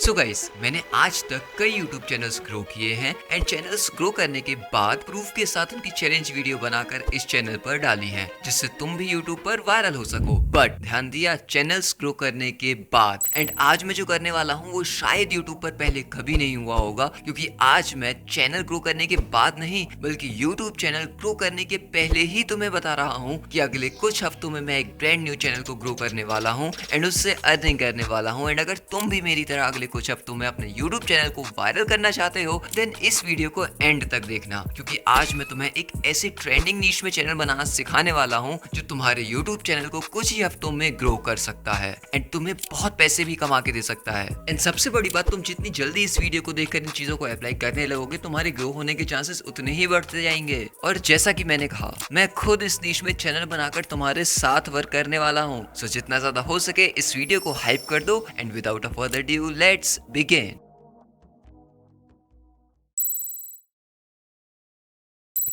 So guys, मैंने आज तक कई यूट्यूब चैनल्स ग्रो किए हैं एंड चैनल्स ग्रो करने के बाद प्रूफ के साथ उनकी चैलेंज वीडियो बनाकर इस चैनल पर डाली हैं, जिससे तुम भी यूट्यूब पर वायरल हो सको। बट ध्यान दिया, चैनल्स ग्रो करने के बाद। एंड आज मैं जो करने वाला हूँ वो शायद यूट्यूब पर पहले कभी नहीं हुआ होगा, क्योंकि आज मैं चैनल ग्रो करने के बाद नहीं बल्कि यूट्यूब चैनल ग्रो करने के पहले ही तुम्हें बता रहा हूँ कि अगले कुछ हफ्तों में मैं एक ब्रांड न्यू चैनल को ग्रो करने वाला हूँ एंड उससे अर्निंग करने वाला हूँ। एंड अगर तुम भी मेरी तरह अगले कुछ हफ्तों में अपने YouTube चैनल को वायरल करना चाहते हो देन इस वीडियो को एंड तक देखना, क्योंकि आज मैं तुम्हें एक ऐसे ट्रेंडिंग नीश में चैनल बनाना सिखाने वाला हूँ जो तुम्हारे YouTube चैनल को कुछ ही हफ्तों में ग्रो कर सकता है एंड तुम्हें बहुत पैसे भी कमा के दे सकता है। एंड सबसे बड़ी बात, तुम जितनी जल्दी इस वीडियो को देखकर इन चीजों को अप्लाई करने लगोगे तुम्हारे ग्रो होने के चांसेस उतने ही बढ़ते जाएंगे। और जैसा कि मैंने कहा, मैं खुद इस नीश में चैनल बनाकर तुम्हारे साथ वर्क करने वाला हूँ। सो जितना ज्यादा हो सके इस वीडियो को हाइप कर दो and without a further due let's begin.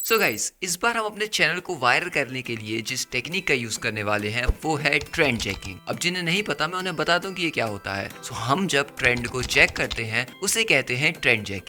So guys, इस बार हम अपने चैनल को वायरल करने के लिए जिस टेक्निक का यूज करने वाले हैं वो है ट्रेंड चेकिंग। अब जिन्हें नहीं पता मैं उन्हें बता दूं कि ये क्या होता है। सो हम जब ट्रेंड को चेक करते हैं उसे कहते हैं ट्रेंड चेक।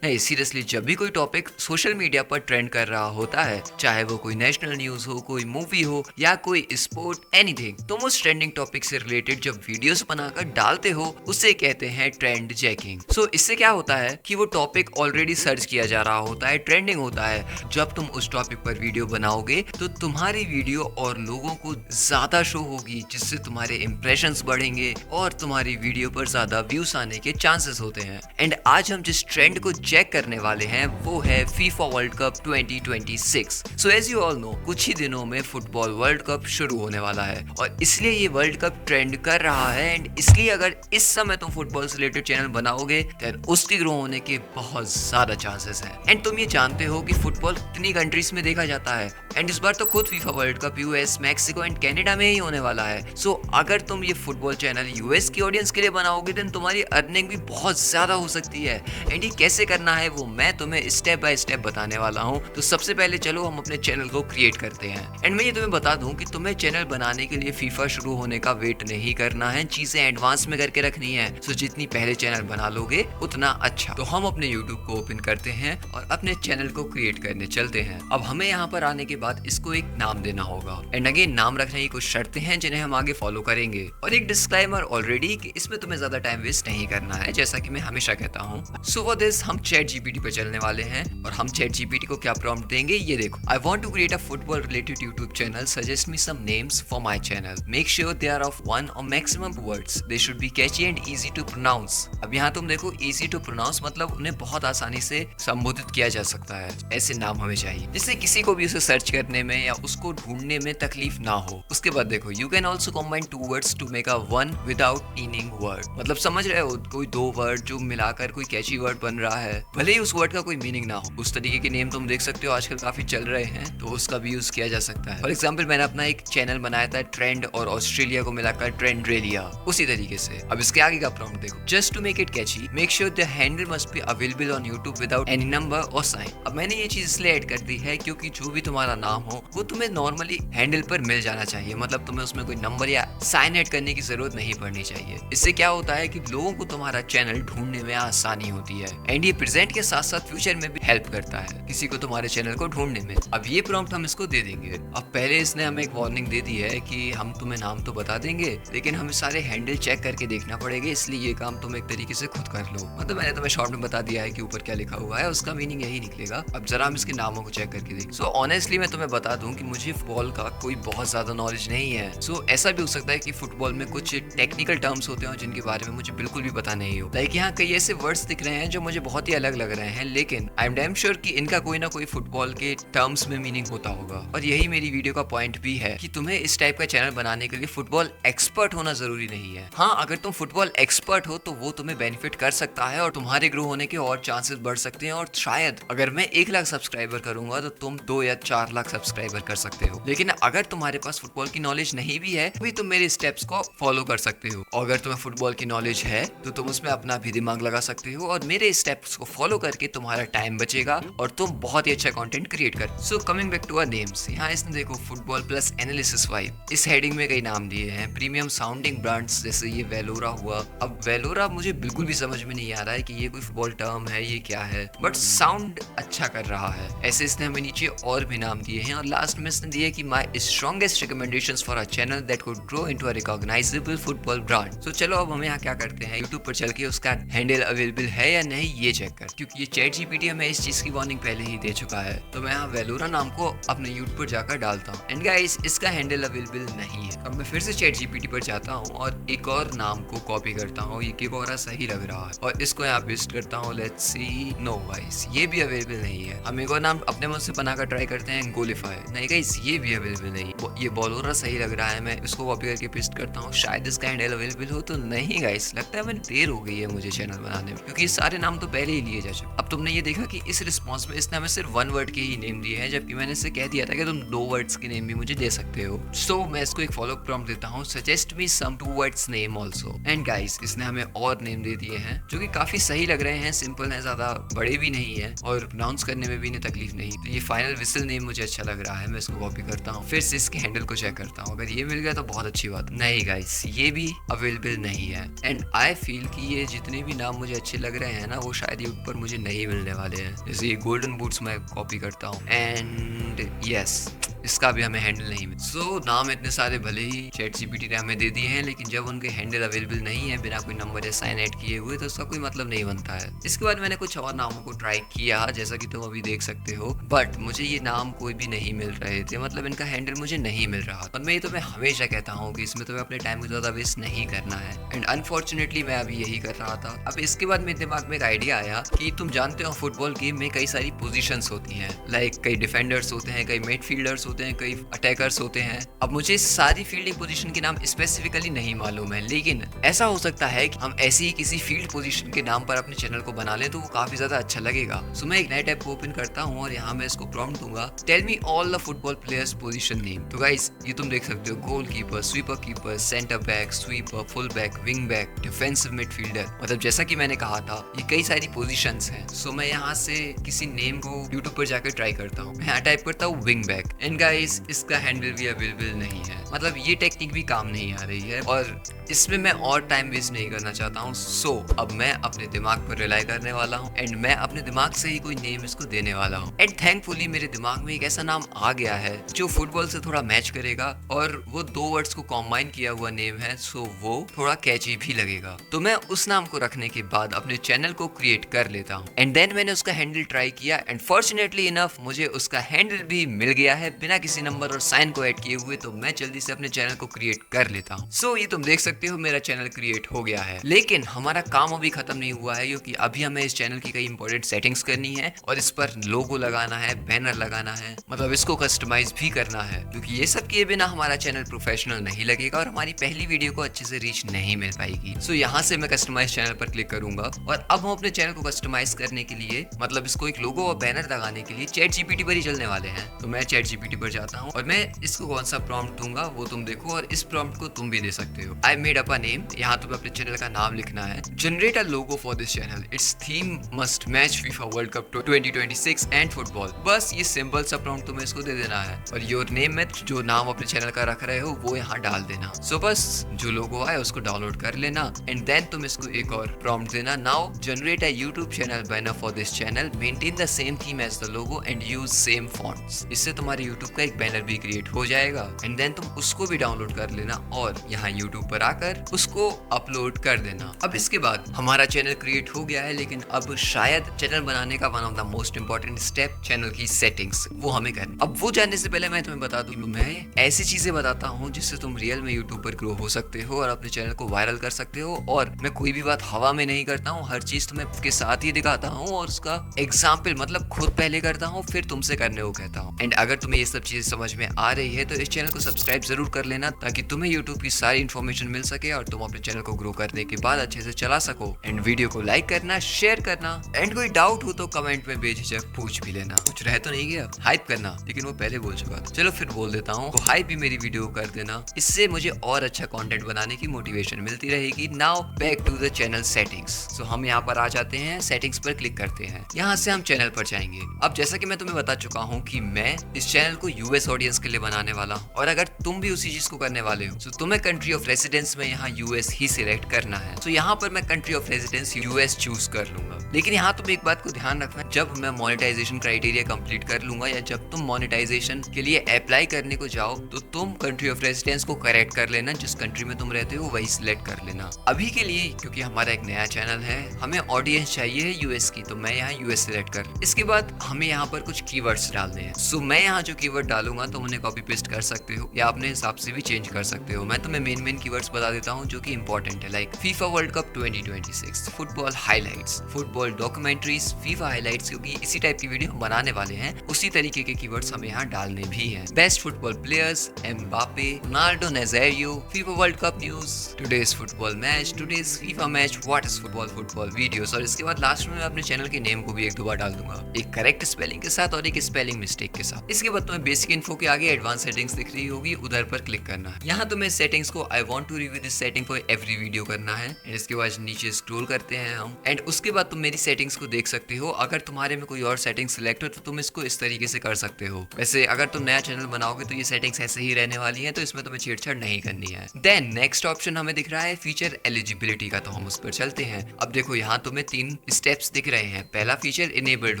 नहीं, सीरियसली, जब भी कोई टॉपिक सोशल मीडिया पर ट्रेंड कर रहा होता है, चाहे वो कोई नेशनल न्यूज हो, कोई मूवी हो या कोई स्पोर्ट, एनीथिंग, तुम उस ट्रेंडिंग टॉपिक से रिलेटेड जब वीडियोस बनाकर डालते हो उसे कहते हैं ट्रेंड चेकिंग। सो इससे क्या होता है कि वो टॉपिक ऑलरेडी सर्च किया जा रहा होता है, ट्रेंडिंग होता है। जब तुम उस टॉपिक पर वीडियो बनाओगे तो तुम्हारी वीडियो और लोगों को ज्यादा शो होगी, जिससे तुम्हारे इंप्रेशंस बढ़ेंगे और तुम्हारी वीडियो पर ज्यादा व्यूज आने के चांसेस होते हैं। एंड आज हम जिस ट्रेंड को चेक करने वाले हैं वो है FIFA world cup 2026। So as you all know, कुछ ही दिनों में फुटबॉल वर्ल्ड कप शुरू होने वाला है और इसलिए ये वर्ल्ड कप ट्रेंड कर रहा है। एंड इसलिए अगर इस समय तुम फुटबॉल से रिलेटेड चैनल बनाओगे देन उसके ग्रो होने के बहुत ज्यादा चांसेस हैं। एंड तुम ये जानते हो कि फुटबॉल कितनी कंट्रीज में देखा जाता है एंड इस बार तो खुद FIFA world cup US, Mexico and Canada में ही होने वाला है। सो अगर तुम ये फुटबॉल चैनल यूएस की ऑडियंस के लिए बनाओगे देन तुम्हारी अर्निंग भी बहुत ज्यादा हो सकती है। एंड ये कैसे करना है वो मैं तुम्हें स्टेप बाय स्टेप बताने वाला हूँ। तो सबसे पहले चलो हम अपने चैनल को क्रिएट करते हैं। एंड मैं ये तुम्हें बता दूं कि तुम्हें चैनल बनाने के लिए फीफा शुरू होने का वेट नहीं करना है, चीजें एडवांस में करके रखनी है। सो जितनी पहले चैनल बना लोगे उतना अच्छा। तो हम अपने यूट्यूब को ओपन करते हैं और अपने चैनल को क्रिएट करने चलते हैं। अब हमें यहाँ पर आने के बाद इसको एक नाम देना होगा एंड अगेन नाम रखने की कुछ शर्तें हैं जिन्हें हम आगे फॉलो करेंगे। और एक डिस्क्लेमर ऑलरेडी कि इसमें तुम्हें ज्यादा टाइम वेस्ट नहीं करना है, जैसा कि मैं हमेशा कहता हूँ। सो फॉर दिस हम ChatGPT पे चलने वाले हैं और हम ChatGPT को क्या प्रॉम्प्ट देंगे ये देखो। I want to create a football related YouTube channel, suggest me some names for my channel, make sure they are of 1 और maximum words, they should be catchy and easy to pronounce. अब यहाँ तुम देखो, easy to pronounce मतलब उन्हें बहुत आसानी से संबोधित किया जा सकता है। ऐसे नाम हमें चाहिए जिससे किसी को भी उसे सर्च करने में या उसको ढूंढने में तकलीफ ना हो। उसके बाद देखो, you can also combine 2 words to make a 1 without meaning word. मतलब समझ रहे हो, कोई 2 वर्ड जो मिलाकर कोई कैची वर्ड बन रहा है, भले ही उस वर्ड का कोई मीनिंग ना हो। उस तरीके के नेम तुम देख सकते हो आजकल काफी चल रहे हैं, तो उसका भी यूज किया जा सकता है। फॉर एग्जांपल, मैंने अपना एक चैनल बनाया था ट्रेंड और ऑस्ट्रेलिया को मिलाकर ट्रेंड्रेलिया, उसी तरीके से। अब इसके आगे का प्रॉम्प्ट देखो, just to make it catchy make sure the handle must be available on YouTube without any number और साइन। अब मैंने ये चीज इसलिए ऐड कर दी है क्योंकि जो भी तुम्हारा नाम हो वो तुम्हें नॉर्मली हैंडल पर मिल जाना चाहिए, मतलब तुम्हें उसमें कोई नंबर या साइन ऐड करने की जरूरत नहीं पड़नी चाहिए। इससे क्या होता है कि लोगों को तुम्हारा चैनल ढूंढने में आसानी होती है एंड ये प्रेजेंट के साथ साथ फ्यूचर में भी हेल्प करता है किसी को तुम्हारे चैनल को ढूंढने में। अब ये प्रॉम्प्ट हम इसको दे देंगे। अब पहले इसने हमें एक वार्निंग दे दी है कि हम तुम्हें नाम तो बता देंगे लेकिन हमें सारे हैंडल चेक करके देखना पड़ेगा, इसलिए ये काम तुम एक तरीके से खुद कर लो। मतलब मैंने तुम्हें शॉर्ट में बता दिया है कि ऊपर क्या लिखा हुआ है, उसका मीनिंग यही निकलेगा। अब जरा हम इसके नामों को चेक करके देखें। सो ऑनेस्टली मैं तुम्हें बता दूं कि मुझे फुटबॉल का कोई बहुत ज्यादा नॉलेज नहीं है। सो ऐसा भी हो सकता है कि फुटबॉल में कुछ टेक्निकल टर्म्स होते हैं जिनके बारे में मुझे बिल्कुल भी पता नहीं हो। लाइक यहाँ कई ऐसे वर्ड्स दिख रहे हैं जो मुझे बहुत ही अलग लग रहे हैं, लेकिन आई एम डैम श्योर कि इनका कोई ना कोई फुटबॉल के टर्म्स में मीनिंग होता होगा। और यही मेरी वीडियो का पॉइंट भी है कि तुम्हें इस टाइप का चैनल बनाने के लिए फुटबॉल एक्सपर्ट होना जरूरी नहीं है। हाँ, अगर तुम फुटबॉल एक्सपर्ट हो तो वो तुम्हें बेनिफिट कर सकता है और तुम्हारे ग्रो होने के और चांसेस बढ़ सकते हैं। और शायद अगर मैं 1 लाख सब्सक्राइबर करूंगा तो तुम 2 या 4 लाख सब्सक्राइबर कर सकते हो। लेकिन अगर तुम्हारे पास फुटबॉल की नॉलेज नहीं भी है भी तुम मेरे स्टेप्स को फॉलो कर सकते हो। और अगर तुम्हें फुटबॉल की नॉलेज है तो तुम उसमें अपना भी दिमाग लगा सकते हो और मेरे स्टेप्स को फॉलो करके तुम्हारा टाइम बचेगा और तुम बहुत ही अच्छा कंटेंट क्रिएट कर। So coming back to our names, यहाँ इसने देखो फुटबॉल प्लस एनालिसिस वाइब, इस हेडिंग में कई नाम दिए हैं प्रीमियम साउंडिंग ब्रांड्स, जैसे ये वेलोरा हुआ। अब वेलोरा मुझे बिल्कुल भी समझ में नहीं आ रहा है कि ये कोई फुटबॉल टर्म है, ये क्या है, बट साउंड अच्छा कर रहा है। ऐसे इसने हमें नीचे और भी नाम दिए हैं और लास्ट में इसने दिया कि my strongest recommendations for a channel that could grow into a recognisable football brand. So चलो अब हम यहाँ क्या करते हैं, यूट्यूब पर चल के उसका हैंडल अवेलेबल है या नहीं ये चेक कर, क्योंकि ये चैट जीपीटी हमें इस चीज की वार्निंग पहले ही दे चुका है। तो मैं यहाँ वेलोरा नाम को अपने यूट्यूब पर जाकर डालता हूँ एंड गाइस इसका हैंडल अवेलेबल नहीं है। अब मैं फिर से चैट जीपीटी पर जाता हूँ और एक और नाम को कॉपी करता हूँ, ये किबोरा सही लग रहा है और इसको यहाँ पेस्ट करता हूँ। लेट्स सी, नो गाइस ये भी अवेलेबल नहीं है। हम एक और नाम अपने मन से बनाकर ट्राई करते हैं, गोलिफाई, नहीं गाइस ये भी अवेलेबल नहीं। ये बॉलोरा सही लग रहा है, मैं इसको कॉपी करके पेस्ट करता हूँ, शायद इसका हैंडल अवेलेबल हो। तो नहीं गाइस, लगता है मैंने देर हो गई है मुझे चैनल बनाने में, क्योंकि ये सारे नाम तो पहले ही लिए जा चुके। अब तुमने ये देखा कि इस रिस्पॉन्स में इसने हमें सिर्फ वन वर्ड के ही नेम दिए हैं, जबकि मैंने इससे कह दिया था कि तुम 2 वर्ड्स के नेम भी मुझे दे सकते हो। सो मैं इसको एक फॉलो प्रॉम्प्ट देता हूँ, suggest me some 2 words name also. And guys इसने हमें और नेम दे दिए हैं जो कि काफी सही लग रहे हैं, सिंपल है, ज्यादा बड़े भी नहीं है और प्रोनाउंस करने में भी इन्हें तकलीफ नहीं। तो ये फाइनल विसल नेम मुझे अच्छा लग रहा है, मैं इसको कॉपी करता हूँ, फिर से इसके हैंडल को चेक करता हूँ, अगर ये मिल गया तो बहुत अच्छी बात। नहीं गाइस ये भी अवेलेबल नहीं है एंड आई फील कि ये जितने भी नाम मुझे अच्छे लग रहे हैं ना, वो शायद ये ऊपर मुझे नहीं मिलने वाले हैं। जैसे ये गोल्डन बूट्स मैं कॉपी करता हूँ एंड यस इसका भी हमें हैंडल नहीं मिला। सो नाम इतने सारे भले ही चैट जीपीटी ने हमें दे दिए हैं, लेकिन जब उनके हैंडल अवेलेबल नहीं है बिना कोई नंबर या साइन ऐड किए हुए, तो उसका कोई मतलब नहीं बनता है। इसके बाद मैंने कुछ और नामों को ट्राई किया, जैसा कि तुम अभी देख सकते हो, बट मुझे ये नाम कोई भी नहीं मिल रहे थे, मतलब इनका हैंडल मुझे नहीं मिल रहा। और मैं ये तुम्हें हमेशा कहता हूँ कि इसमें तुम्हें अपने टाइम को ज्यादा वेस्ट नहीं करना है एंड अनफॉर्चुनेटली मैं अभी यही कर रहा था। अब इसके बाद मेरे दिमाग में एक आइडिया आया कि तुम जानते हो फुटबॉल गेम में कई सारी पोजीशंस होती हैं, लाइक कई डिफेंडर्स होते हैं, कई मिडफील्डर्स होते हैं, कई अटैकर्स होते हैं। अब मुझे सारी फील्डिंग पोजीशन के नाम स्पेसिफिकली नहीं मालूम है, लेकिन ऐसा हो सकता है कि हम ऐसी ही किसी फील्ड पोजीशन के नाम पर अपने चैनल को बना लें तो वो काफी ज्यादा अच्छा लगेगा। सो मैं एक नया टैब को ओपन करता हूँ और यहाँ मैं इसको प्रॉम्प्ट दूंगा, tell me all the football players position name. तो गाइस ये तुम देख सकते हो, goalkeeper, sweeper keeper, centre back, sweeper, full back, wing back, defensive midfielder, मतलब जैसा कि मैंने कहा था ये कई सारी पोजीशंस हैं। सो मैं यहाँ से किसी नेम को यूट्यूब पर जाकर ट्राई करता हूँ, यहाँ टाइप करता हूँ विंग बैक एंड गाइस इसका हैंडल भी अवेलेबल नहीं है, मतलब ये टेक्निक भी काम नहीं आ रही है और इसमें मैं और टाइम वेस्ट नहीं करना चाहता हूँ। सो अब मैं अपने दिमाग पर रिलाई करने वाला हूँ एंड मैं अपने दिमाग से ही कोई नेम इसको देने वाला हूँ एंड थैंकफुली मेरे दिमाग में एक ऐसा नाम आ गया है जो फुटबॉल से थोड़ा मैच करेगा और वो 2 वर्ड्स को कॉम्बाइन किया हुआ नेम है, सो वो थोड़ा कैची भी लगेगा। तो मैं उस नाम को रखने के बाद अपने चैनल को क्रिएट कर लेता हूँ एंड देन मैंने उसका हैंडल ट्राई किया एंड फॉर्चुनेटली इनफ मुझे उसका हैंडल भी मिल गया है बिना किसी नंबर और साइन को ऐड किए हुए। तो मैं जल्दी से अपने चैनल को क्रिएट कर लेता हूँ। सो ये तुम देख सकते हो मेरा चैनल क्रिएट हो गया है, लेकिन हमारा काम अभी खत्म नहीं हुआ है, क्योंकि अभी हमें इस चैनल की कई इंपॉर्टेंट सेटिंग्स करनी है और इस पर लोगो लगाना है, बैनर लगाना है, मतलब इसको कस्टमाइज भी करना है, क्योंकि ये सब किए बिना हमारा चैनल प्रोफेशनल नहीं लगेगा और हमारी पहली वीडियो को अच्छे से रीच नहीं मिल पाएगी। सो यहाँ से मैं कस्टमाइज चैनल पर क्लिक करूंगा और अब हम अपने चैनल को कस्टमाइज करने के लिए, मतलब इसको एक लोगो और बैनर लगाने के लिए चैट जीपीटी पर ही चलने वाले हैं। तो मैं चैट जीपीटी पर जाता हूँ और मैं इसको कौन सा प्रॉम्प्ट दूंगा वो तुम देखो और इस प्रॉम्प्ट को तुम भी दे सकते हो। I made up a name, यहाँ तुम्हें अपने चैनल का नाम लिखना है, generate a logo for this channel, it's theme must match FIFA world cup 2026 and football. बस ये सिंपल सा प्रॉम्प्ट तुम्हें इसको दे देना है और योर नेम में जो नाम अपने चैनल का रख रहे हो वो यहाँ डाल देना। सो बस जो लोगो आए उसको डाउनलोड कर लेना एंड देन तुम इसको एक और प्रॉम्प्ट देना, now generate a YouTube channel banner for this channel, maintain the same theme as the logo and use same fonts. इससे तुम्हारे यूट्यूब का एक बैनर भी क्रिएट हो जाएगा एंड देन तुम उसको भी डाउनलोड कर लेना और यहाँ यूट्यूब पर आकर उसको अपलोड कर देना। अब इसके बाद हमारा चैनल क्रिएट हो गया है, लेकिन अब शायद चैनल बनाने का one of the most important step channel की सेटिंग्स, वो हमें करना। अब वो जानने से पहले मैं तुम्हें बता दूं, मैं ऐसी चीजें बताता हूँ जिससे तुम रियल में यूट्यूब पर ग्रो हो सकते हो और अपने चैनल को वायरल कर सकते हो। और मैं कोई भी बात हवा में नहीं करता हूँ, हर चीज तुम्हें के साथ ही दिखाता हूँ और उसका एग्जाम्पल मतलब खुद पहले करता हूँ फिर तुमसे करने को कहता हूँ। एंड अगर तुम्हें ये सब चीजें समझ में आ रही है तो इस चैनल को सब्सक्राइब जरूर कर लेना ताकि तुम्हें यूट्यूब की सारी इन्फॉर्मेशन मिल सके और तुम अपने चैनल को ग्रो करने के बाद अच्छे से चला सको। एंड वीडियो को लाइक करना, शेयर करना, एंड कोई डाउट हो तो कमेंट में बेझिझक पूछ भी लेना। कुछ रह तो नहीं गया? हाइप करना, लेकिन वो पहले बोल चुका था, चलो फिर बोल देता हूँ। हाइप भी मेरी वीडियो कर देना, इससे मुझे और अच्छा कंटेंट बनाने की मोटिवेशन मिलती रहेगी। Now back to the channel settings. So हम यहाँ पर आ जाते हैं, सेटिंग्स पर क्लिक करते हैं। यहाँ से हम चैनल पर जाएंगे। अब जैसा कि मैं तुम्हें बता चुका हूँ कि मैं इस चैनल को यूएस ऑडियंस के लिए बनाने वाला हूँ, और अगर तुम भी उसी चीज को करने वाले हो तो तुम्हें कंट्री ऑफ रेसिडेंस में यहाँ यूएस ही सिलेक्ट करना है। तो यहाँ पर मैं country of residence US choose कर लूंगा। लेकिन यहाँ तुम एक बात को ध्यान रखना, जब मैं मोनेटाइजेशन क्राइटेरिया कंप्लीट कर लूंगा या जब तुम मोनेटाइजेशन के लिए अप्लाई करने को जाओ तो तुम कंट्री ऑफ रेसिडेंस को करेक्ट कर लेना। जिस कंट्री में तुम रहते हो वही सिलेक्ट कर लेना। अभी के लिए क्योंकि हमारा एक नया चैनल है, हमें ऑडियंस चाहिए है यूएस की, तो मैं यहाँ यूएस सिलेक्ट कर। इसके बाद हमें यहाँ पर कुछ कीवर्ड्स डालने हैं। सो मैं यहाँ जो कीवर्ड डालूंगा तुम उन्हें कॉपी पेस्ट कर सकते हो या अपने हिसाब से भी चेंज कर सकते हो। मैं तुम्हें मेन कीवर्ड्स बता देता हूँ जो कि इंपॉर्टेंट है, like FIFA world cup 2026, football highlights, football documentaries, FIFA highlights, क्योंकि इसी टाइप की वीडियो हम बनाने वाले हैं। उसी तरीके के कीवर्ड्स हमें यहाँ डालने भी हैं। Best football players, Mbappe, Ronaldo Nazario, FIFA world cup news, today's football match, today's FIFA match, what is football videos. और इसके बाद लास्ट में मैं अपने चैनल के नेम को भी एक दो बार डाल दूंगा, एक करेक्ट स्पेलिंग के साथ और एक स्पेलिंग मिस्टेक के साथ। इसके बाद तुम्हें बेसिक इन्फो के आगे एडवांस सेटिंग्स दिख रही होगी, उधर पर क्लिक करना है। यहाँ तुम्हें सेटिंग्स को I want to review this setting for every video करना है। इसके बाद नीचे स्क्रॉल करते हैं हम, एंड उसके बाद तुम मेरी सेटिंग्स को देख सकते हो। अगर तुम्हारे में कोई और सेटिंग सिलेक्ट हो तो तुम इसको इस तरीके से कर सकते हो। वैसे अगर तुम नया चैनल बनाओगे तो ये सेटिंग्स ऐसे ही रहने वाली हैं, तो इसमें तुम्हें छेड़छाड़ नहीं करनी है। देन नेक्स्ट ऑप्शन हमें दिख रहा है फीचर एलिजिबिलिटी का, तो हम उस पर चलते हैं। अब देखो यहाँ तुम्हें 3 स्टेप्स दिख रहे हैं। पहला फीचर इनेबल्ड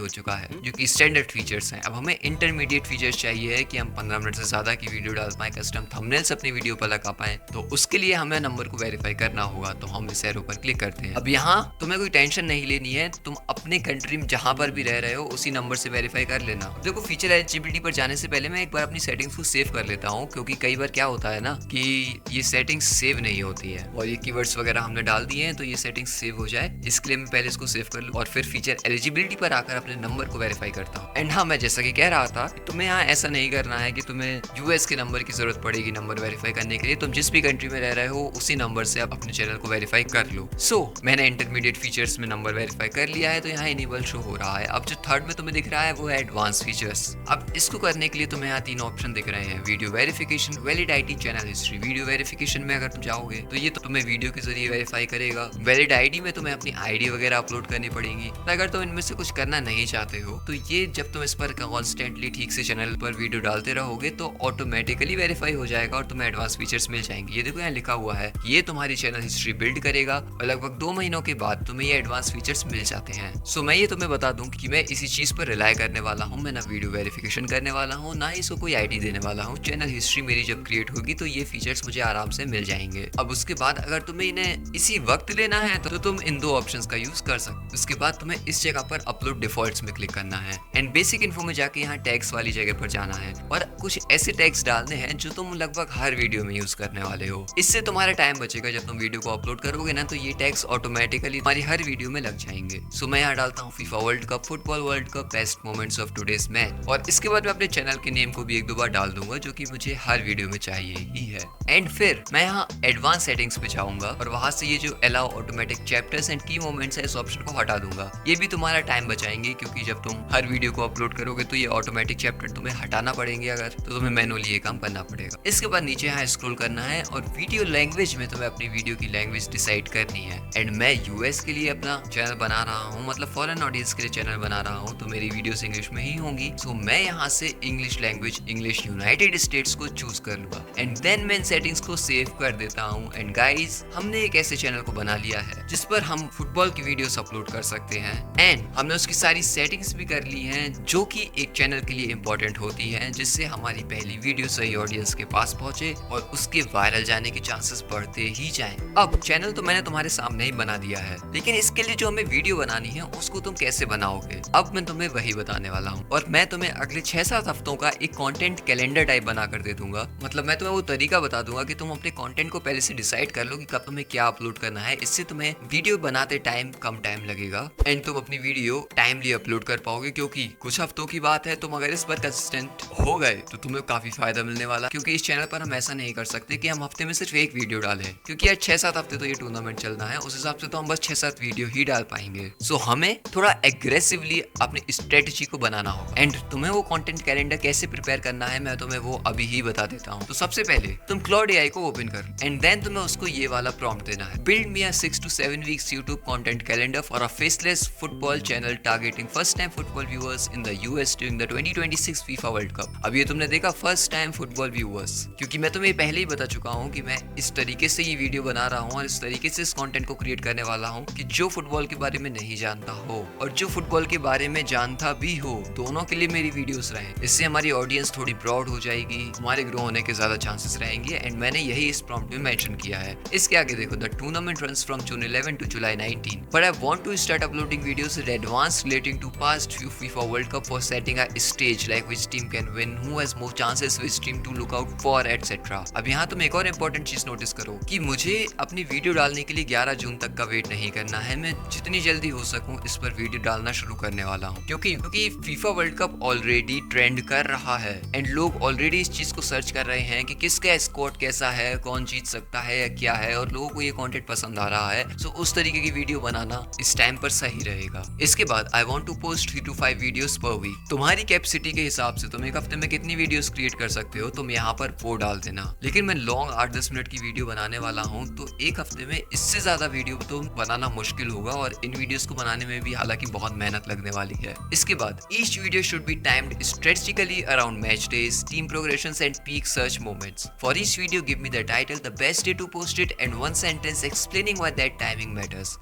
हो चुका है जो कि स्टैंडर्ड फीचर्स हैं। अब हमें इंटरमीडिएट फीचर्स चाहिए है कि हम 15 मिनट से ज्यादा की वीडियो डाल पाए, कस्टम थंबनेल्स अपनी वीडियो पर लगा पाए। तो उसके लिए हमें नंबर को वेरीफाई करना होगा, तो हम इस एरो पर क्लिक करते हैं। अब यहाँ तुम्हें कोई टेंशन नहीं लेनी है, तुम अपने कंट्री में जहां पर भी रह रहे हो उसी नंबर से वेरीफाई कर लेना। देखो फीचर एलिजिबिलिटी पर जाने से पहले मैं एक बार अपनी सेटिंग्स को सेव कर लेता हूँ, क्योंकि कई बार क्या होता है ना कि ये सेटिंग्स सेव नहीं होती है और ये कीवर्ड्स वगैरह हमने डाल दिए हैं, तो ये सेटिंग्स सेव हो जाए इसके लिए मैं पहले इसको सेव कर लूँ और फिर फीचर एलिजिबिलिटी पर आकर अपने नंबर को वेरीफाई करता हूँ। एंड हाँ, मैं जैसा कि कह रहा था, तुम्हें यहाँ ऐसा नहीं करना है कि तुम्हें यूएस के नंबर की जरूरत पड़ेगी नंबर वेरीफाई करने के लिए। तुम जिस भी कंट्री में रह रहे हो उसी नंबर से आप अपने चैनल को वेरीफाई कर लो। सो मैंने इंटरमीडिएट फीचर्स में नंबर वेरीफाई कर लिया है, तो यहाँ इनेबल शो हो रहा है। अब जो थर्ड में तुम्हें दिख रहा है वो है एडवांस फीचर्स। अब इसको करने के लिए तुम्हें यहाँ 3 ऑप्शन दिख रहे हैं, video verification, valid ID, channel history. Video verification में अगर तुम जाओगे तो ये तो तुम्हें वीडियो के जरिए वेरीफाई करेगा। वैलिड आईडी में तुम्हें अपनी आईडी वगैरह अपलोड करनी पड़ेगी। अगर तुम इनमें से कुछ करना नहीं चाहते हो तो ये जब तुम इस पर कॉन्स्टेंटली ठीक से चैनल पर वीडियो डालते रहोगे तो ऑटोमेटिकली वेरीफाई हो जाएगा और तुम्हें एडवांस फीचर्स मिल जाएंगे। ये देखो यहाँ लिखा हुआ है, ये तुम्हारी चैनल हिस्ट्री बिल्ड करेगा और लगभग 2 महीनों के बाद तुम्हें ये एडवांस फीचर्स मिल जाते हैं। सो मैं ये तुम्हें बता दूं कि मैं इसी चीज पर रिलाय करने वाला हूँ। मैं ना वीडियो वेरिफिकेशन करने वाला हूँ, ना ही इसको कोई आईडी देने वाला हूँ। चैनल हिस्ट्री मेरी जब क्रिएट होगी तो ये फीचर्स मुझे आराम से मिल जाएंगे। अब उसके बाद अगर तुम्हें इन्हें इसी वक्त लेना है तो तुम इन 2 ऑप्शंस का यूज कर सकते हो। उसके बाद तुम्हें इस जगह पर अपलोड डिफॉल्ट्स में क्लिक करना है एंड बेसिक इन्फो में जाके यहाँ टैग्स वाली जगह पर जाना है और कुछ ऐसे टैग्स डालने हैं जो तुम लगभग हर वीडियो में यूज करने वाले हो। इससे तुम्हारा टाइम बचेगा। जब तुम वीडियो को अपलोड करोगे ना तो ये टैग्स ऑटोमेटिकली तुम्हारी हर वीडियो में लग जाएंगे। सो मैं यहाँ डालता हूँ FIFA world cup, football world cup, best moments of today's match, और इसके बाद मैं अपने चैनल के नेम को भी 1-2 बार डाल दूंगा जो कि मुझे हर वीडियो में चाहिए ही है। एंड फिर मैं यहाँ एडवांस सेटिंग्स पे जाऊंगा और वहां से ये जो अलाउ ऑटोमेटिक चैप्टर्स एंड की मोमेंट्स है इस ऑप्शन को हटा दूंगा। ये भी तुम्हारा टाइम बचाएंगे, क्योंकि जब तुम हर वीडियो को अपलोड करोगे तो ये ऑटोमेटिक चैप्टर तुम्हें हटाना पड़ेंगे, अगर तो तुम्हें मैनुअली ये काम करना पड़ेगा। इसके बाद नीचे यहाँ स्क्रॉल करना है और वीडियो लैंग्वेज में तुम्हें अपनी वीडियो की लैंग्वेज डिसाइड करनी है। एंड मैं यूएस के लिए अपना चैनल बना रहा हूँ, मतलब फॉरेन ऑडियंस के लिए चैनल बना रहा हूँ, तो मेरी वीडियोस इंग्लिश में ही होंगी। सो मैं यहाँ से English language, English United states को चूज कर लूंगा एंड देन मैं इन सेटिंग्स को सेव कर देता हूँ। एंड गाइस, हमने एक ऐसे चैनल को बना लिया है जिस पर हम फुटबॉल की वीडियोस अपलोड कर सकते हैं एंड हमने उसकी सारी सेटिंग्स भी कर ली हैं जो कि एक चैनल के लिए इंपॉर्टेंट होती है, जिससे हमारी पहली वीडियो सही ऑडियंस के पास पहुंचे और उसके वायरल जाने के चांसेस बढ़ते ही जाएं। अब चैनल तो मैंने तुम्हारे सामने ही बना दिया है, लेकिन इसके लिए जो हमें वीडियो बनानी है उसको तुम कैसे बनाओगे, अब मैं तुम्हें वही बताने वाला हूँ। और मैं तुम्हें अगले 6-7 हफ्तों का एक कंटेंट कैलेंडर टाइप बना कर दे दूंगा। मतलब मैं तुम्हें वो तरीका बता दूंगा कि तुम अपने कंटेंट को पहले से डिसाइड कर लो कि कब तुम्हें क्या अपलोड करना है। इससे तुम्हें वीडियो बनाते टाइम कम टाइम लगेगा एंड तुम अपनी वीडियो टाइमली अपलोड कर पाओगे, क्योंकि कुछ हफ्तों की बात है, तुम अगर इस पर कंसिस्टेंट हो गए तो तुम्हें काफी फायदा मिलने वाला, क्योंकि इस चैनल पर हम ऐसा नहीं कर सकते कि हम हफ्ते में सिर्फ एक वीडियो डालें, क्योंकि यार 6-7 हफ्ते तो ये टूर्नामेंट चलना है, उस हिसाब से तो हम बस 6-7 वीडियो ही डाल पाएंगे। सो हमें थोड़ा एग्रेसिवली अपनी स्ट्रेटेजी को बनाना होगा। एंड तुम्हें वो कंटेंट कैलेंडर कैसे प्रिपेयर करना है मैं तुम्हें वो अभी ही बता देता हूँ। तो सबसे पहले तुम क्लाउड एआई को ओपन कर एंड देन तुम्हें उसको ये वाला प्रॉम्प्ट देना है, build me a 6 to 7 weeks YouTube content calendar for a faceless football channel targeting first time football viewers in the US during the 2026 FIFA World Cup। अब ये तुमने देखा फर्स्ट टाइम फुटबॉल व्यूअर्स, क्योंकि मैं तुम्हें पहले ही बता चुका हूँ कि मैं इस तरीके से ये वीडियो बना रहा हूँ और इस तरीके से इस कंटेंट को क्रिएट करने वाला हूँ कि जो फुटबॉल के बारे में नहीं जानता हो और जो फुटबॉल के बारे में जानता भी हो, दोनों के लिए मेरी वीडियोस रहे। इससे हमारी ऑडियंस थोड़ी ब्रॉड हो जाएगी, हमारे ग्रो होने के ज्यादा चांसेस रहेंगे। एंड मैंने यही इस प्रॉम्प्ट में मेंशन किया है। इसके आगे देखो, the tournament runs from June 11 to July 19, but I want to start uploading videos in advance relating to past few FIFA World Cup for setting a stage like which team can win, who has more chances, which team to look out for, etc. अब यहाँ तुम एक और important चीज notice करो कि मुझे अपनी वीडियो डालने के लिए 11 जून तक का वेट नहीं करना है। मैं जितनी जल्दी हो सकूं इस पर वीडियो डालना शुरू करने वाला हूँ, क्योंकि FIFA world cup already trend कर रहा है एंड लोग ऑलरेडी इस चीज को सर्च कर रहे हैं कि किसका स्क्वाड कैसा है, कौन जीत सकता है या क्या है, और लोगों को ये कंटेंट पसंद आ रहा है। सो उस तरीके की वीडियो बनाना इस टाइम पर सही रहेगा। इसके बाद I want to post 3 to 5 videos per week. तुम्हारी कैपेसिटी के हिसाब से तुम एक हफ्ते में कितनी वीडियोस क्रिएट कर सकते हो तुम यहाँ पर वो डाल देना। लेकिन मैं लॉन्ग 8-10 मिनट की वीडियो बनाने वाला हूँ, तो एक हफ्ते में इससे ज्यादा वीडियो तो बनाना मुश्किल होगा और इन वीडियोस को बनाने में भी हालांकि बहुत मेहनत लगने वाली है। इसके बाद each video should be timed strategically around match days, team progressions and peak search moments. For each video give me the title, the best day to post it and one sentence explaining why that timing matters.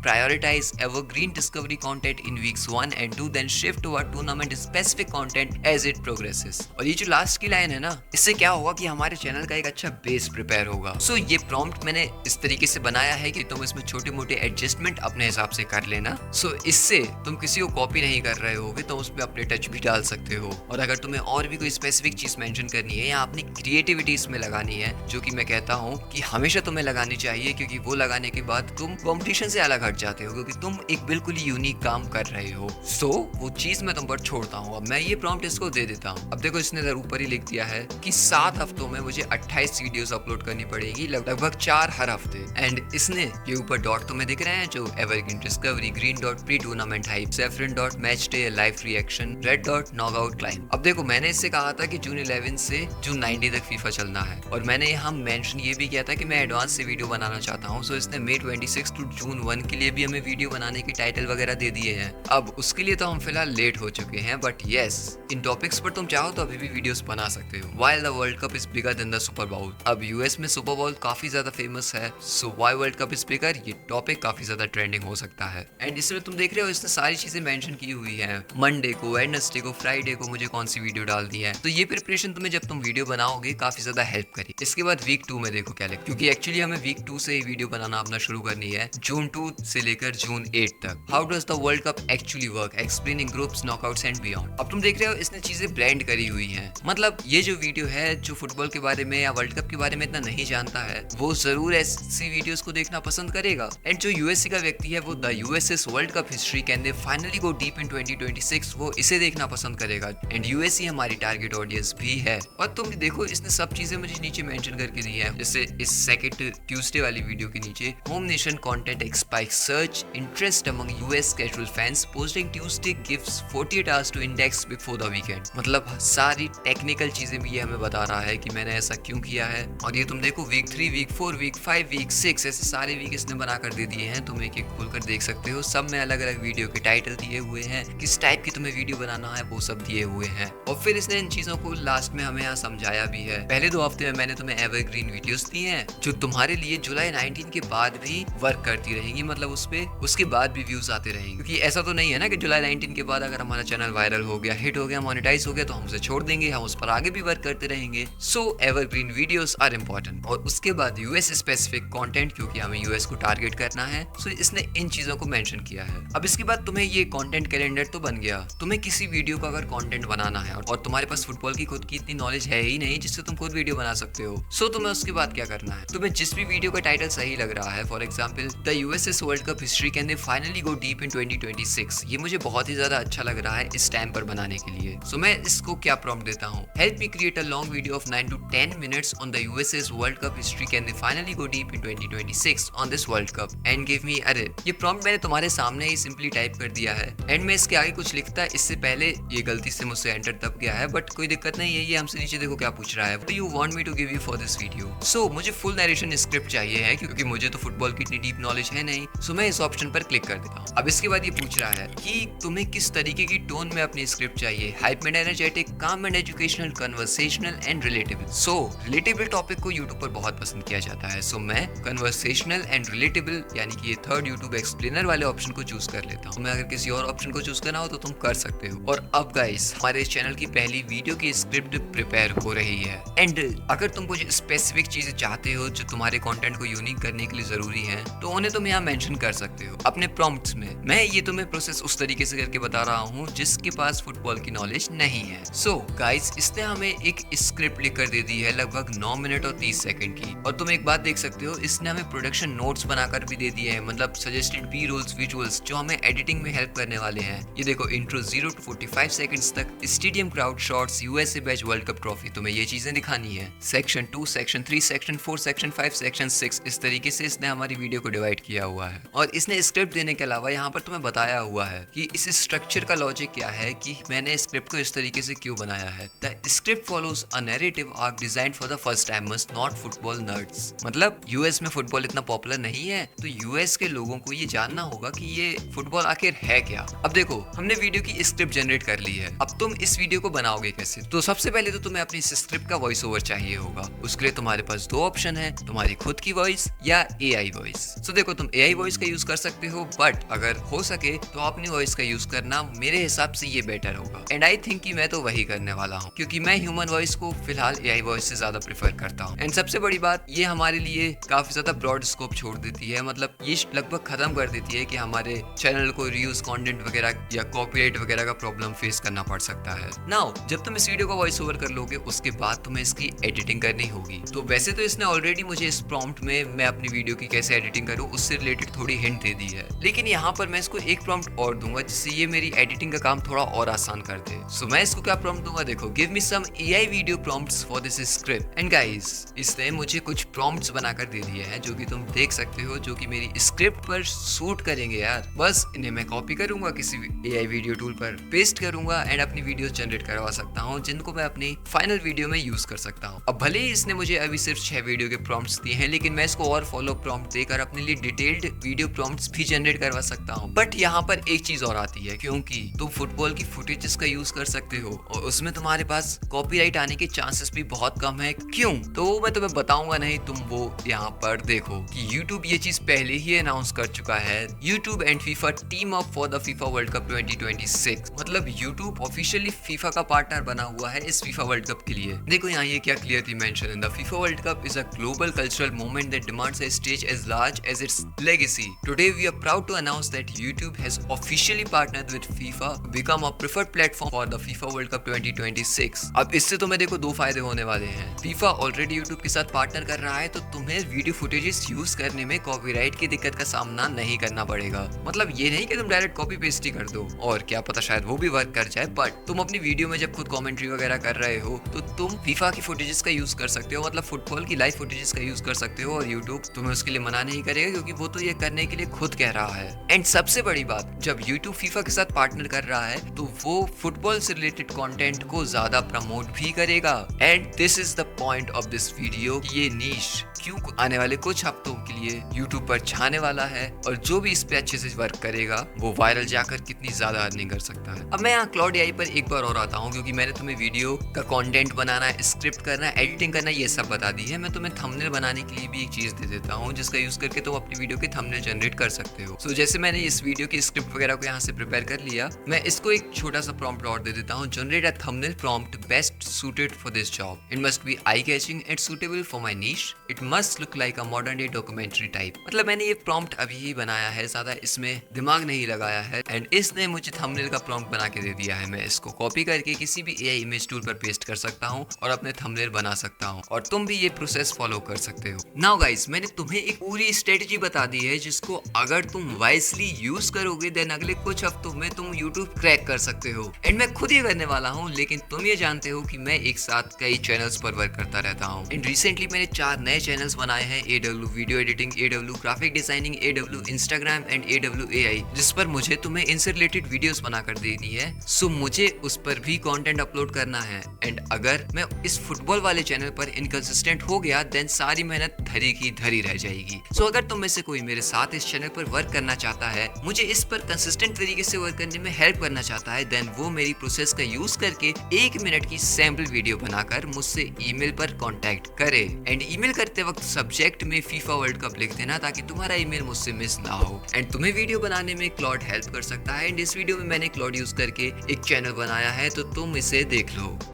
Prioritize evergreen discovery content in weeks 1 and 2, then shift toward tournament specific content as it progresses। और ये जो last की line है ना, इससे क्या होगा कि हमारे चैनल का एक अच्छा बेस प्रिपेयर होगा। सो ये प्रॉम्प्ट मैंने इस तरीके से बनाया है कि तुम इसमें छोटे मोटे एडजस्टमेंट अपने हिसाब से कर लेना। सो इससे तुम किसी को कॉपी नहीं कर रहे होगे, तो उसमें अपने टच भी डाल सकते हो। और अगर तुम्हें और भी कोई स्पेसिफिक चीज मेंशन करनी है या अपनी क्रिएटिविटी इसमें लगानी है, जो कि मैं कहता हूँ कि हमेशा तुम्हें लगानी चाहिए, क्योंकि वो लगाने के बाद तुम कॉम्पिटिशन से अलग हट जाते हो, क्योंकि तुम एक बिल्कुल ही यूनिक काम कर रहे हो। सो वो चीज मैं तुम पर छोड़ता हूँ। अब मैं ये प्रॉम्प्ट इसको दे देता हूँ। अब देखो, इसने ऊपर ही लिख दिया है कि 7 हफ्तों में मुझे 28 वीडियोस अपलोड करनी पड़ेगी, लगभग 4 हर हफ्ते। एंड इसने ये ऊपर डॉट तुम्हें दिख रहे हैं जो evergreen discovery, green dot pre tournament hype, saffron dot match day live reaction, red dot knockout climb. अब देखो, मैंने इससे कहा था कि जून 11 से जून 90 तक फीफा चलना है, और मैंने यहाँ मेंशन ये भी किया था कि मैं एडवांस से वीडियो बनाना चाहता हूँ। सो इसने मई 26 to जून 1 के लिए भी हमें वीडियो बनाने के टाइटल वगैरह दे दिए हैं। अब उसके लिए तो हम फिलहाल लेट हो चुके हैं, बट यस, इन टॉपिक्स पर तुम चाहो तो अभी भी वीडियोस बना सकते हो। While the world cup is bigger than the Super Bowl. अब यूएस में सुपर बाउल काफी ज्यादा फेमस है, so why world cup is bigger, ये टॉपिक काफी ज्यादा ट्रेंडिंग हो सकता है। एंड इसमें तुम देख रहे हो इसने सारी चीजें मेंशन की हुई है, मंडे को, वेडनेसडे को, फ्राइडे को मुझे कौन सी वीडियो डालनी है। तो ये प्रिपरेशन तुम्हें जब तुम वीडियो बनाओगे काफी ज्यादा हेल्प करेगी। इसके बाद वीक 2 में देखो क्या लिखा, क्योंकि एक्चुअली हमें वीक 2 से ही वीडियो बनाना अपना शुरू करनी है, जून 2 से लेकर जून 8 तक। How does the world cup actually work, explaining groups, knockouts and beyond. अब तुम देख रहे हो इसने चीजें ब्लेंड करी हुई हैं। मतलब ये जो वीडियो है, जो फुटबॉल के बारे में या वर्ल्ड कप के बारे में इतना नहीं जानता है, वो जरूर ऐसी वीडियोस को देखना पसंद करेगा। एंड जो यूएससी का व्यक्ति है, वो the USS world cup history can they finally go deep in 2026, वो इसे देखना पसंद करेगा। एंड यूएससी हमारी टारगेट ऑडियंस भी है। और तुम देखो, इसने सब चीजें मुझे नीचे मेंशन करके दी है, जैसे इस सेकंड ट्यूसडे वाली वीडियो के नीचे, home nation content spikes search interest among US casual fans, posting Tuesday gives 48 hours to index before the weekend. मतलब सारी टेक्निकल चीजें भी ये हमें बता रहा है कि मैंने ऐसा क्यों किया है। और ये तुम देखो, वीक 3, वीक 4, वीक 5, वीक 6, ऐसे सारे वीक इसने बनाकर दे दिए हैं। तुम एक एक खोलकर देख सकते हो, सब में अलग अलग वीडियो के टाइटल दिए हुए हैं, किस टाइप की तुम्हें वीडियो बनाना है वो सब दिए हुए हैं। और फिर इसने इन चीजों को लास्ट में हमें यहाँ समझाया भी है। पहले 2 हफ्ते में मैंने तुम्हें एवरग्रीन वीडियोस दी हैं, जो तुम्हारे लिए जुलाई 19 के बाद भी वर्क करती रहेंगी। मतलब उसके बाद भी व्यूज आते रहेंगे, क्योंकि ऐसा तो नहीं है ना कि जुलाई 19 के बाद अगर हमारा चैनल वायरल हो गया, हिट हो गया, मोनेटाइज हो गया, तो हम उसे छोड़ देंगे, हम उस पर आगे भी वर्क करते रहेंगे। सो एवरग्रीन वीडियोस आर इंपॉर्टेंट। और उसके बाद यूएस स्पेसिफिक कंटेंट, क्योंकि हमें यूएस को टारगेट करना है। सो इसने इन चीजों को मेंशन किया है। अब इसके बाद तुम्हें ये कंटेंट कैलेंडर तो बन गया। तुम्हें किसी वीडियो का अगर कंटेंट बनाना है और तुम्हारे पास फुटबॉल की खुद की इतनी नॉलेज है ही नहीं जिससे तुम खुद वीडियो बना सकते हो, सो तुम्हें उसके बाद क्या करना है, तुम्हें जिस भी वीडियो का टाइटल सही लग रहा है, for example the USS world cup history can they finally go deep in 2026, ये मुझे बहुत ही ज्यादा अच्छा लग रहा है इस टाइम पर बनाने के लिए। सो मैं इसको क्या प्रॉम्प्ट देता हूँ, help me create a long long video of 9 to 10 minutes on the USA's World Cup history. Can they finally go deep in 2026 on this World Cup and give me अरे ये प्रॉम्प्ट मैंने तुम्हारे सामने ही simply type कर दिया है and में इसके आगे कुछ लिखता है, इससे पहले ये गलती से मुझसे एंटर दब गया है, बट कोई दिक्कत नहीं है। ये हमसे नीचे देखो क्या पूछ रहा है, What do you want me to give you for this video? So मुझे फुल नरेशन स्क्रिप्ट चाहिए है क्योंकि मुझे तो फुटबॉल की इतनी डीप नॉलेज है नहीं, सो मैं इस ऑप्शन पर क्लिक कर देता हूँ। अब इसके बाद ये पूछ रहा है कि तुम्हें किस तरीके की टोन में अपनी स्क्रिप्ट चाहिए, हाइप एंड एनर्जेटिक, काम and educational, conversational and relatable. So relatable topic को यूट्यूब पर बहुत पसंद किया जाता है, सो मैं कन्वर्सेशनल एंड रिलेटेबल यानी कि ये थर्ड यूट्यूब एक्सप्लेनर वाले ऑप्शन को चूज कर लेता हूँ। मैं अगर किसी और ऑप्शन को चूज करना हो तो तुम कर सकते हो। और अब गाइस हमारे इस चैनल की पहली वीडियो की स्क्रिप्ट प्रिपेयर हो रही है एंड अगर तुम कुछ स्पेसिफिक चीजें चाहते हो जो तुम्हारे कंटेंट को यूनिक करने के लिए जरूरी है तो उन्हें तुम यहाँ मेंशन कर सकते हो अपने प्रॉम्प्ट्स में। मैं ये तुम्हें प्रोसेस उस तरीके से करके बता रहा हूँ जिसके पास फुटबॉल की नॉलेज नहीं है। सो गाइस इसने हमें एक स्क्रिप्ट लिख कर दे दी है लगभग 9 मिनट और 30 सेकंड की। और तुम एक बात देख सकते हो, इसने हमें प्रोडक्शन नोट्स बनाकर भी दे दिए हैं, मतलब सजेस्टेड बी रोल्स विजुअल्स जो हमें एडिटिंग में हेल्प करने वाले हैं। ये देखो इंट्रो 0 to 45 सेकंड्स तक, stadium crowd shots, USA batch world cup trophy, तुम्हें ये चीजें दिखानी है। Section 2, section 3, section 4, section 5, section 6, इस तरीके से इसने हमारी वीडियो को डिवाइड किया हुआ है। और इसने स्क्रिप्ट देने के अलावा यहाँ पर तुम्हें बताया हुआ है कि इस स्ट्रक्चर का लॉजिक क्या है, कि मैंने स्क्रिप्ट को इस तरीके से क्यों बनाया है। The script follows a narrative arc designed for the first timers not football nerds. मतलब यूएस में फुटबॉल इतना पॉपुलर नहीं है तो यूएस के लोगों को ये जानना होगा कि ये फुटबॉल आखिर है क्या। अब देखो हमने वीडियो की स्क्रिप्ट जनरेट कर ली है, अब तुम इस वीडियो को बनाओगे कैसे? तो सबसे पहले तो तुम्हें अपनी स्क्रिप्ट का वॉइस ओवर चाहिए होगा। उसके लिए तुम्हारे पास दो ऑप्शन है, तुम्हारी खुद की वॉइस या एआई वॉइस। सो देखो तुम एआई वॉइस का यूज कर सकते हो, बट अगर हो सके तो अपनी वॉइस का यूज करना मेरे हिसाब से ये बेटर होगा। एंड आई थिंक कि मैं तो वही करने वाला हूँ क्योंकि मैं ह्यूमन वॉइस को फिलहाल एआई वॉइस से ज्यादा प्रेफर करता हूँ। एंड सबसे बड़ी बात ये हमारे लिए काफी ज्यादा ब्रॉड स्कोप छोड़ देती है, मतलब ये लगभग खत्म कर देती है कि हमारे चैनल को रीयूज कंटेंट वगैरह या कॉपीराइट वगैरह का प्रॉब्लम फेस करना पड़ सकता है। नाउ जब तुम इस वीडियो का वॉइस ओवर कर लोगे उसके बाद तुम्हें इसकी एडिटिंग करनी होगी। तो वैसे तो इसने ऑलरेडी मुझे इस प्रॉम्प्ट में मैं अपनी वीडियो की कैसे एडिटिंग करूँ उससे रिलेटेड थोड़ी हिंट दे दी है, लेकिन यहाँ पर मैं इसको एक प्रॉम्प्ट और दूंगा जिससे ये मेरी एडिटिंग का काम थोड़ा और आसान कर दे। सो मैं इसको क्या प्रॉम्प्ट दूंगा, देखो give me some AI video prompts for this script. And guys इसने मुझे कुछ प्रॉम्प्ट्स बनाकर दे दिए हैं जो कि तुम देख सकते हो, जो कि मेरी स्क्रिप्ट पर सूट करेंगे यार। बस इन्हें मैं कॉपी करूंगा, किसी एआई वीडियो टूल पर पेस्ट करूंगा एंड अपनी वीडियो जनरेट करवा सकता हूँ जिनको मैं अपनी फाइनल वीडियो में यूज कर सकता हूँ। अब भले ही इसने मुझे अभी सिर्फ 6 वीडियो के प्रॉम्प्ट्स दिए हैं, लेकिन मैं इसको और फॉलो प्रॉम्प्ट देकर अपने लिए डिटेल्ड वीडियो प्रॉम्प्ट्स भी जनरेट करवा सकता हूँ। बट यहाँ पर एक चीज और आती है, क्योंकि तुम फुटबॉल की फुटेजेस का यूज कर सकते हो और उसमें तुम्हारे पास कॉपीराइट आने के चांसेस भी बहुत कम है। क्यों? तो वो मैं तुम्हें बताऊंगा नहीं, तुम वो यहाँ पर देखो कि YouTube ये चीज पहले ही अनाउंस कर चुका है। YouTube and FIFA team up for the FIFA world cup 2026। मतलब YouTube ऑफिशियली फीफा का पार्टनर बना हुआ है इस फीफा वर्ल्ड कप के लिए। देखो यहाँ ये क्या क्लियरली मेंशन है, the FIFA world cup is a global cultural movement that demands a stage as large as its legacy. Today we are proud to announce that YouTube has officially partnered with FIFA to become a preferred platform for the FIFA World Cup 2026. अब इससे तुम्हें देखो दो फायदे होने वाले हैं। FIFA already YouTube के साथ पार्टनर कर रहा है तो तुम्हें वीडियो फुटेजेस यूज करने में कॉपीराइट की दिक्कत का सामना नहीं करना पड़ेगा। मतलब ये नहीं कि तुम डायरेक्ट कॉपी पेस्ट ही कर दो, और क्या पता शायद वो भी वर्क कर जाए, बट तुम अपनी वीडियो में जब खुद कमेंट्री वगैरह कर रहे हो तो तुम FIFA की फुटेजेस का यूज कर सकते हो, मतलब फुटबॉल की लाइव फुटेजेस का यूज कर सकते हो और YouTube तुम्हें उसके लिए मना नहीं करेगा क्योंकि वो तो ये करने के लिए खुद कह रहा है। एंड सबसे बड़ी बात, जब YouTube FIFA के साथ पार्टनर कर रहा है तो वो फुटबॉल से रिलेटेड कंटेंट को ज्यादा प्रमोट भी करेगा। And this is the point of this video, ये नीश क्यों आने वाले कुछ हफ्तों के लिए YouTube पर छाने वाला है और जो भी इस पे अच्छे से वर्क करेगा वो वायरल जाकर कितनी ज्यादा अर्निंग कर सकता है। अब मैं यहाँ क्लाउड एआई पर एक बार और आता हूँ क्योंकि मैंने तुम्हें वीडियो का कंटेंट बनाना, स्क्रिप्ट करना, एडिटिंग करना ये सब बता दी है। मैं तुम्हें थंबनेल बनाने के लिए भी एक चीज दे देता हूँ जिसका यूज करके तुम अपनी वीडियो की थंबनेल जनरेट कर सकते हो। सो जैसे मैंने इस वीडियो की स्क्रिप्ट वगैरह को यहाँ से प्रिपेयर कर लिया, मैं इसको एक छोटा सा प्रॉम्प्ट और दे देता हूँ, generate a thumbnail prompt best suited for this job. It must be eye-catching and suitable for my niche. It must look like a modern day documentary type. मतलब मैंने ये प्रॉम्प्ट अभी ही बनाया है, ज्यादा इसमें दिमाग नहीं लगाया है, एंड इसने मुझे थंबनेल का प्रॉम्प्ट बना के दे दिया है। मैं इसको कॉपी करके किसी भी एआई इमेज टूल पर पेस्ट कर सकता हूँ और अपने थंबनेल बना सकता हूँ, और तुम भी ये प्रोसेस फॉलो कर सकते हो। नाउ गाइस, मैंने तुम्हें एक पूरी स्ट्रेटेजी बता दी है जिसको अगर तुम वाइसली यूज करोगे देन अगले कुछ हफ्तों में तुम यूट्यूब क्रैक कर सकते हो। एंड मैं खुद ये करने वाला हूँ, लेकिन तुम ये जानते हो कि मैं एक साथ कई चैनल्स पर वर्क करता रहता हूँ। एंड रिसेंटली मैंने 4 नए चैनल्स बनाए हैं, AW video editing, AW graphic designing, AW Instagram and AW AI, जिस पर मुझे तुम्हें इनसे रिलेटेड वीडियोस बनाकर देनी है। सो मुझे उस पर भी कंटेंट अपलोड करना है। एंड अगर मैं इस फुटबॉल वाले चैनल पर इनकंसिस्टेंट हो गया देन सारी मेहनत धरी की धरी रह जाएगी। सो अगर तुम में से कोई मेरे साथ इस चैनल पर वर्क करना चाहता है, मुझे इस पर कंसिस्टेंट तरीके से वर्क करने में हेल्प करना चाहता है, देन वो मेरी प्रोसेस का यूज करके 1 मिनट की सैंपल वीडियो बनाकर मुझसे ईमेल पर कांटेक्ट करे। एंड ईमेल करते वक्त सब्जेक्ट में फीफा वर्ल्ड कप लिख देना ताकि तुम्हारा ईमेल मुझसे मिस ना हो। एंड तुम्हें वीडियो बनाने में क्लॉड हेल्प कर सकता है। एंड इस वीडियो में मैंने क्लॉड यूज करके एक चैनल बनाया है, तो तुम इसे देख लो।